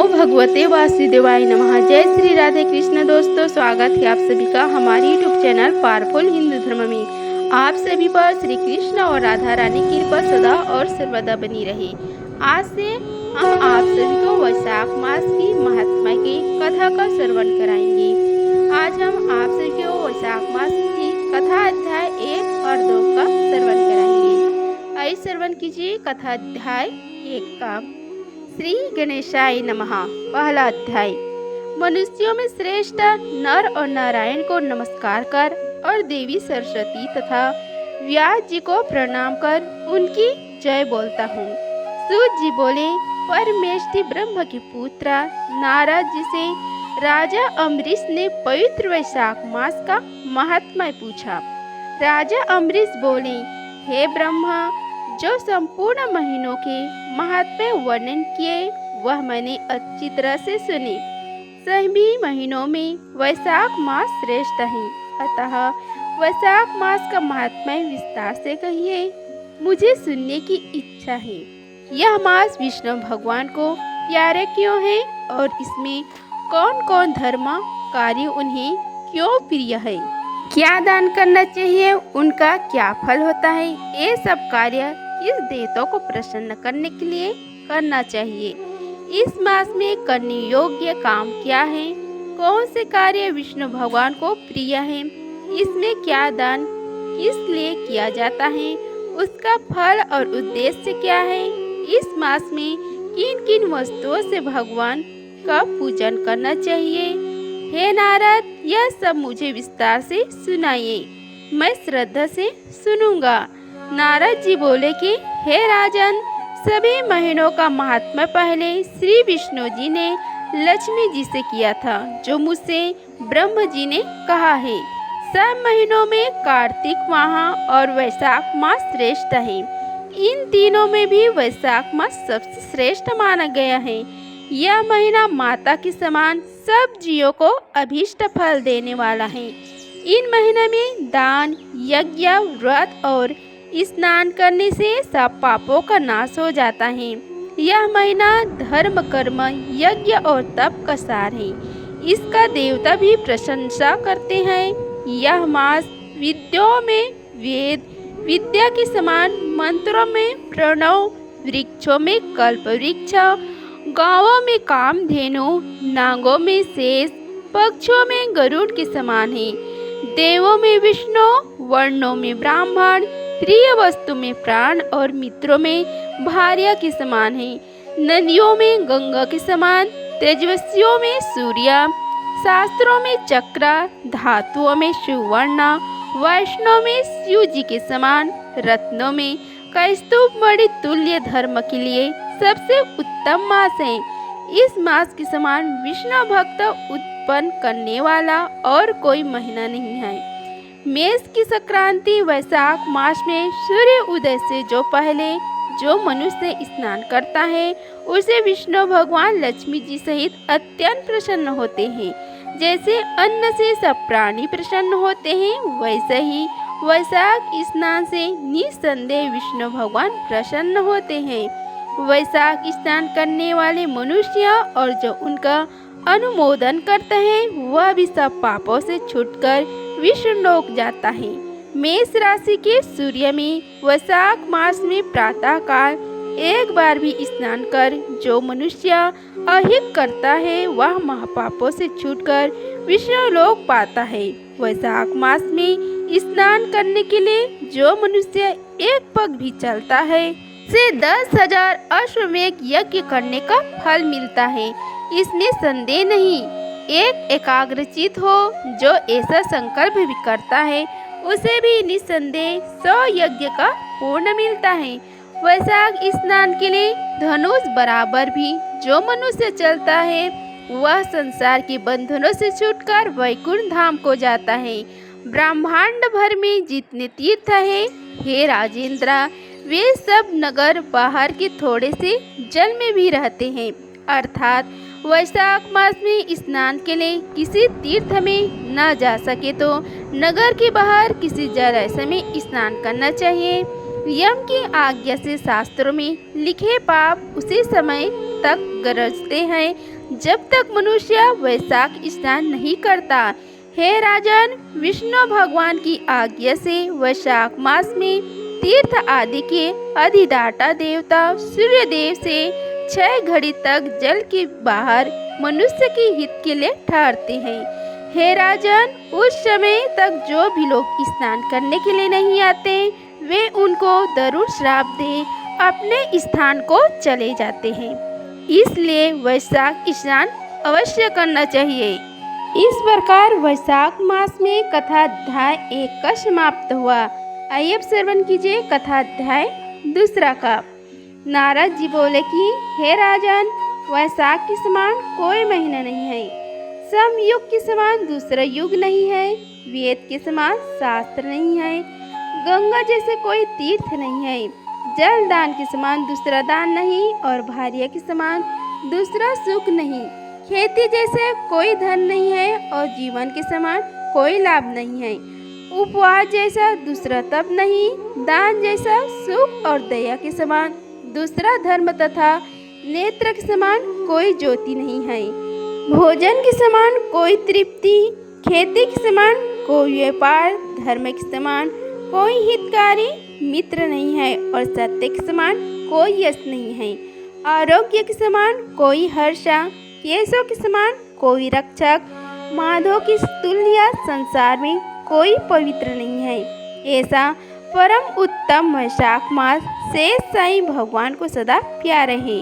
भगवते वासुदेवाय नमः। जय श्री राधे कृष्ण। दोस्तों, स्वागत है आप सभी का हमारे यूट्यूब चैनल पावरफुल हिंदू धर्म में। आप सभी पर श्री कृष्ण और राधा रानी की कृपा सदा और सर्वदा बनी रहे। आज से हम आप सभी को वैशाख मास की महात्मा की कथा का श्रवण कराएंगे। आज हम आप सभी को वैशाख मास की कथा अध्याय 1 और 2 का श्रवण कराएंगे। आइए श्रवण कीजिए कथा अध्याय 1 का। श्री गणेशाय नमः। पहला अध्याय। मनुष्यों में श्रेष्ठ नर और नारायण को नमस्कार कर और देवी सरस्वती तथा व्यास जी को प्रणाम कर उनकी जय बोलता हूँ। सूत जी बोले, परमेष्टि ब्रह्म के पुत्र नारद जी से राजा अम्बरीश ने पवित्र वैशाख मास का महात्म्य पूछा। राजा अम्बरीश बोले, हे ब्रह्मा, जो संपूर्ण महीनों के महात्म्य वर्णन किए वह मैंने अच्छी तरह से सुने। सभी महीनों में वैशाख मास श्रेष्ठ है, अतः वैशाख मास का महात्म्य विस्तार से कहिए, मुझे सुनने की इच्छा है। यह मास विष्णु भगवान को प्यारे क्यों है और इसमें कौन कौन धर्म कार्य उन्हें क्यों प्रिय है, क्या दान करना चाहिए, उनका क्या फल होता है, ये सब कार्य किस देवताओं को प्रसन्न करने के लिए करना चाहिए। इस मास में करने योग्य काम क्या है, कौन से कार्य विष्णु भगवान को प्रिय है, इसमें क्या दान किस लिए किया जाता है, उसका फल और उद्देश्य क्या है, इस मास में किन किन वस्तुओं से भगवान का पूजन करना चाहिए। हे नारद, यह सब मुझे विस्तार से सुनाइए, मैं श्रद्धा से सुनूंगा। नारद जी बोले कि हे राजन, सभी महीनों का महात्म्य पहले श्री विष्णु जी ने लक्ष्मी जी से किया था, जो मुझसे ब्रह्म जी ने कहा है। सब महीनों में कार्तिक माह और वैशाख मास श्रेष्ठ है। इन तीनों में भी वैशाख मास सबसे श्रेष्ठ माना गया है। यह महीना माता के समान सब जीवों को अभीष्ट फल देने वाला है। इन महीने में दान, यज्ञ, व्रत और स्नान करने से सब पापों का नाश हो जाता है। यह महीना धर्म, कर्म, यज्ञ और तप का सार है। इसका देवता भी प्रशंसा करते हैं। यह मास विद्याओं में वेद विद्या के समान, मंत्रों में प्रणव, वृक्षों में कल्प वृक्ष, गांवों में कामधेनु, नागों में शेष, पक्षियों में गरुड़ के समान है। देवों में विष्णु, वर्णों में ब्राह्मण, प्रिय वस्तु में प्राण और मित्रों में भार्या के समान है। नदियों में गंगा के समान, तेजस्वियों में सूर्य, शास्त्रों में चक्र, धातुओं में सुवर्ण, वैष्णव में शिव जी के समान, रत्नों में कौस्तुभ मणि तुल्य धर्म के लिए सबसे उत्तम मास है। इस मास के समान विष्णु भक्त उत्पन्न करने वाला और कोई महीना नहीं है। मेष की संक्रांति वैशाख मास में सूर्य उदय से जो पहले जो मनुष्य स्नान करता है, उसे विष्णु भगवान लक्ष्मी जी सहित अत्यंत प्रसन्न होते हैं। जैसे अन्न से सब प्राणी प्रसन्न होते हैं, वैसे ही वैशाख स्नान से निसंदेह विष्णु भगवान प्रसन्न होते हैं। वैशाख स्नान करने वाले मनुष्य और जो उनका अनुमोदन करते हैं, वह भी सब पापों से छूटकर विष्णु लोक जाता है। मेष राशि के सूर्य में वैशाख मास में प्रातः काल एक बार भी स्नान कर जो मनुष्य अहित करता है, वह महापापों से छूटकर विष्णु लोक पाता है। वैशाख मास में स्नान करने के लिए जो मनुष्य एक पग भी चलता है, से 10,000 अश्वमेध यज्ञ करने का फल मिलता है, इसमें संदेह नहीं। एक एकाग्रचित हो जो ऐसा संकल्प भी करता है, उसे भी निसंदेह 100 यज्ञ का पूर्ण मिलता है। वैशाख स्नान के लिए धनुष बराबर भी जो मनुष्य चलता है, वह संसार के बंधनों से छूटकर वैकुंठ धाम को जाता है। ब्रह्मांड भर में जितने तीर्थ है, हे राजेंद्र, वे सब नगर बाहर के थोड़े से जल में भी रहते हैं। अर्थात वैशाख मास में स्नान के लिए किसी तीर्थ में न जा सके तो नगर के बाहर किसी जलाशय में स्नान करना चाहिए। यम की आज्ञा से शास्त्रों में लिखे पाप उसी समय तक गरजते हैं जब तक मनुष्य वैशाख स्नान नहीं करता। हे राजन, विष्णु भगवान की आज्ञा से वैशाख मास में तीर्थ आदि के अधिदाता देवता सूर्य देव से 6 घड़ी तक जल के बाहर मनुष्य के हित के लिए ठहरते हैं। हे राजन, उस समय तक जो भी लोग स्नान करने के लिए नहीं आते, वे उनको जरूर श्राप दे अपने स्थान को चले जाते हैं। इसलिए वैशाख स्नान अवश्य करना चाहिए। इस प्रकार वैशाख मास में कथाध्याय 1 का समाप्त हुआ। आइए अब श्रवण कीजिए कथाध्याय 2 का। नारद जी बोले कि हे राजन, वैशाख के समान कोई महीना नहीं है, समयुग के समान दूसरा युग नहीं है, वेद के समान शास्त्र नहीं है, गंगा जैसे कोई तीर्थ नहीं है, जल दान के समान दूसरा दान नहीं और भार्या के समान दूसरा सुख नहीं, खेती जैसे कोई धन नहीं है और जीवन के समान कोई लाभ नहीं है, उपवास जैसा दूसरा तप नहीं, दान जैसा सुख और दया के समान दूसरा धर्म तथा नेत्र के समान कोई ज्योति नहीं है, भोजन के समान कोई तृप्ति, खेती के समान कोई व्यापार, धर्म के समान कोई हितकारी मित्र नहीं है और सत्य के समान कोई यश नहीं है, आरोग्य के समान कोई हर्षा, केशों के समान कोई रक्षक, माधव की तुल्य संसार में कोई पवित्र नहीं है। ऐसा परम उत्तम वैशाख मास शेष साईं भगवान को सदा प्यारे है।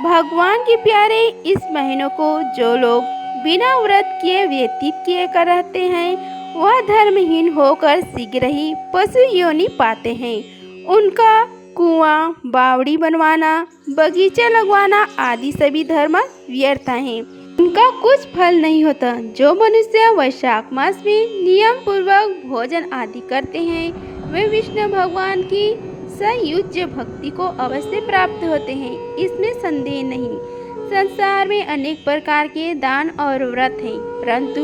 भगवान के प्यारे इस महीनों को जो लोग बिना व्रत किए व्यतीत किए कर रहते हैं, वह धर्महीन होकर शीघ्र ही पशु योनि पाते हैं। उनका कुआं, बावड़ी बनवाना, बगीचा लगवाना आदि सभी धर्म व्यर्थ हैं, उनका कुछ फल नहीं होता। जो मनुष्य वैशाख मास में नियम पूर्वक भोजन आदि करते हैं, वे विष्णु भगवान की सयुज्य भक्ति को अवश्य प्राप्त होते हैं, इसमें संदेह नहीं। संसार में अनेक प्रकार के दान और व्रत हैं, परंतु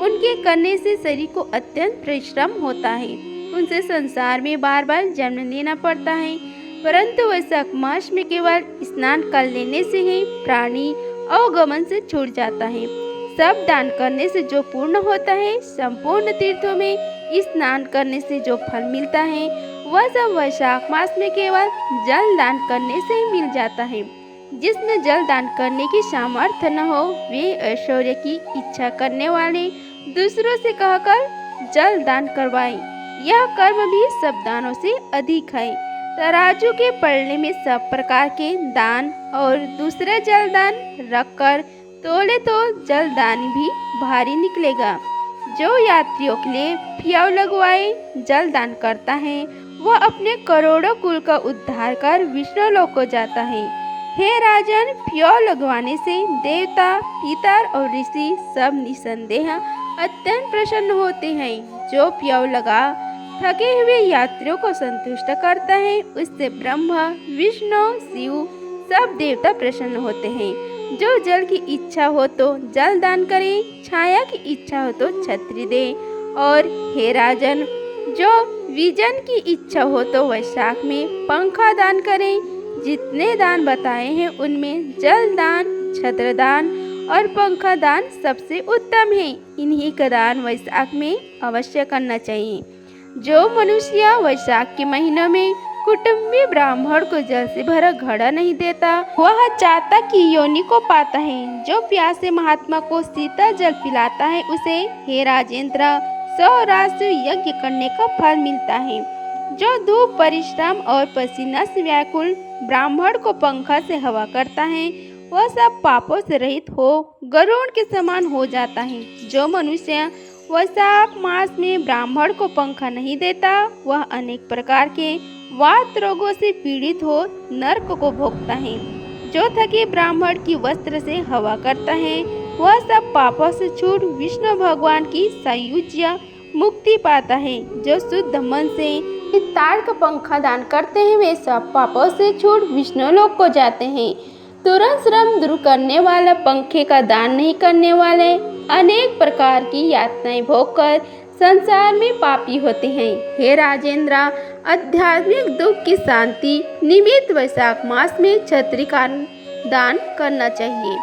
उनके करने से शरीर को अत्यंत परिश्रम होता है, उनसे संसार में बार बार जन्म लेना पड़ता है। परंतु वैशाख मास में केवल स्नान कर लेने से ही प्राणी अवगमन से छूट जाता है। सब दान करने से जो पूर्ण होता है, संपूर्ण तीर्थों में स्नान करने से जो फल मिलता है, वह सब वैशाख मास में केवल जल दान करने से ही मिल जाता है। जिसमें जल दान करने की सामर्थ्य न हो, वे ऐश्वर्य की इच्छा करने वाले दूसरों से कहकर जल दान करवाएं। यह कर्म भी सब दानों से अधिक है। तराजू के पलड़े में सब प्रकार के दान और दूसरे जल दान रखकर तोले तो जल दान भी भारी निकलेगा। जो यात्रियों के लिए प्याव लगवाए जल दान करता है, वह अपने करोड़ों कुल का उद्धार कर विष्णु लोक को जाता है। हे राजन, प्याव लगवाने से देवता, पितर और ऋषि सब निसंदेह अत्यंत प्रसन्न होते हैं। जो प्याव लगा थके हुए यात्रियों को संतुष्ट करता है, उससे ब्रह्मा, विष्णु, शिव सब देवता प्रसन्न होते हैं। जो जल की इच्छा हो तो जल दान करे, छाया की इच्छा हो तो छत्री दे। और हे राजन, जो विजन की इच्छा हो तो वैशाख में पंखा दान करें। जितने दान बताए हैं उनमें जल दान, छत्र दान और पंखा दान सबसे उत्तम है। इन्हीं का दान वैशाख में अवश्य करना चाहिए। जो मनुष्य वैशाख के महीनों में कुटुंबी ब्राह्मण को जल से भरा घड़ा नहीं देता, वह चाता की योनि को पाता है। जो प्यासे महात्मा को शीतल जल पिलाता है, उसे हे राजेंद्र 100 राष्ट्र यज्ञ करने का फल मिलता है। जो धूप, परिश्रम और पसीना से व्याकुल ब्राह्मण को पंखा से हवा करता है, वह सब पापों से रहित हो गरुड़ के समान हो जाता है। जो मनुष्य वैशाख मास में ब्राह्मण को पंखा नहीं देता, वह अनेक प्रकार के वात रोगों से पीड़ित हो नरक को भोगता है। जो थके ब्राह्मण की वस्त्र से हवा करता है, वह सब पापों से छूट विष्णु भगवान की सायुज्य मुक्ति पाता है। जो शुद्ध मन से ताड़ का पंखा दान करते हैं, वे सब पापों से छूट विष्णु लोक को जाते हैं। तुरंत श्रम दूर करने वाला पंखे का दान नहीं करने वाले अनेक प्रकार की यातनाएं भोगकर संसार में पापी होते हैं। हे राजेंद्र, आध्यात्मिक दुख की शांति निमित्त वैशाख मास में छत्री का दान करना चाहिए।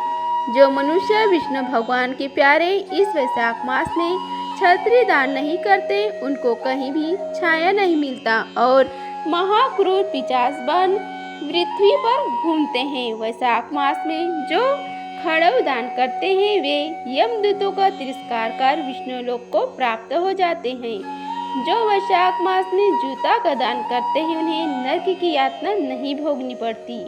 जो मनुष्य विष्णु भगवान के प्यारे इस वैशाख मास में छत्री दान नहीं करते उनको कहीं भी छाया नहीं मिलता और महाक्रूर पिशाच बन पृथ्वी पर घूमते हैं। वैशाख मास में जो खड़ग दान करते हैं वे यमदूतों का तिरस्कार कर विष्णु लोक को प्राप्त हो जाते हैं। जो वैशाख मास में जूता का दान करते हैं उन्हें नरक की यातना नहीं भोगनी पड़ती,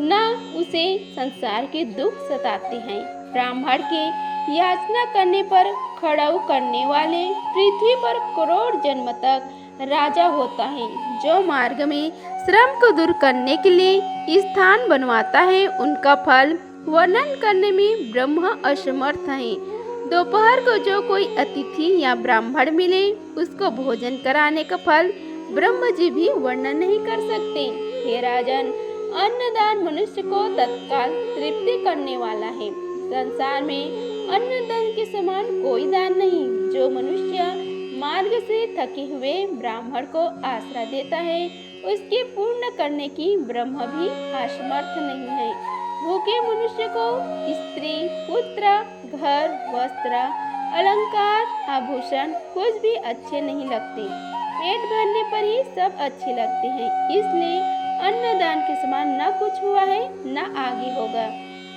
न उसे संसार के दुख सताते हैं। ब्राह्मण के याचना करने पर खड़ग करने वाले पृथ्वी पर करोड़ जन्म तक राजा होता है। जो मार्ग में श्रम को दूर करने के लिए स्थान बनवाता है उनका फल वर्णन करने में ब्रह्म असमर्थ है। दोपहर को जो कोई अतिथि या ब्राह्मण मिले उसको भोजन कराने का फल ब्रह्म जी भी वर्णन नहीं कर सकते। हे राजन, अन्नदान मनुष्य को तत्काल तृप्ति करने वाला है। संसार में अन्नदान के समान कोई दान नहीं। जो मनुष्य मार्ग से थके हुए ब्राह्मण को आश्रय देता है उसके पूर्ण करने की ब्रह्म भी असमर्थ नहीं है। भूखे मनुष्य को स्त्री, पुत्र, घर, वस्त्र, अलंकार, आभूषण कुछ भी अच्छे नहीं लगते। पेट भरने पर ही सब अच्छे लगते हैं। इसलिए अन्नदान के समान न कुछ हुआ है न आगे होगा।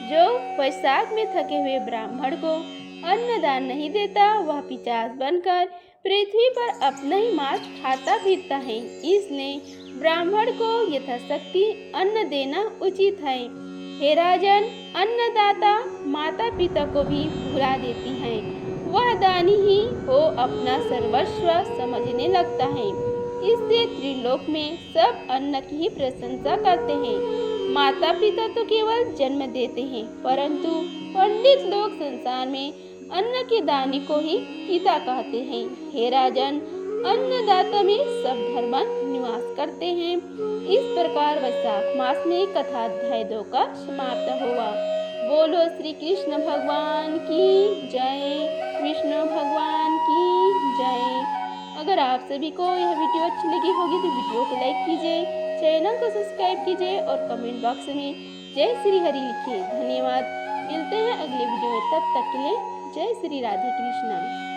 जो वैशाख में थके हुए ब्राह्मण को अन्नदान नहीं देता वह पिशाच बनकर पृथ्वी पर अपना ही मांस खाता फिरता है। इसलिए ब्राह्मण को यथाशक्ति अन्न देना उचित है। हे राजन, अन्नदाता माता पिता को भी भुला देती है। वह दानी ही हो अपना सर्वस्व समझने लगता है। इससे त्रिलोक में सब अन्न की ही प्रशंसा करते हैं। माता पिता तो केवल जन्म देते हैं परंतु पंडित लोग संसार में अन्न के दानी को ही पिता कहते हैं। हे राजन, अन्नदाता में सब धर्म निवास करते हैं। इस प्रकार वैशाख मास में कथा अध्याय 2 का समाप्त हुआ। बोलो श्री कृष्ण भगवान की जय, विष्णु भगवान की जय। अगर आप सभी को यह वीडियो अच्छी लगी होगी तो वीडियो को लाइक कीजिए, चैनल को सब्सक्राइब कीजिए और कमेंट बॉक्स में जय श्री हरि लिखिए। धन्यवाद। मिलते हैं अगले वीडियो में, तब तक के लिए जय श्री राधे कृष्णा।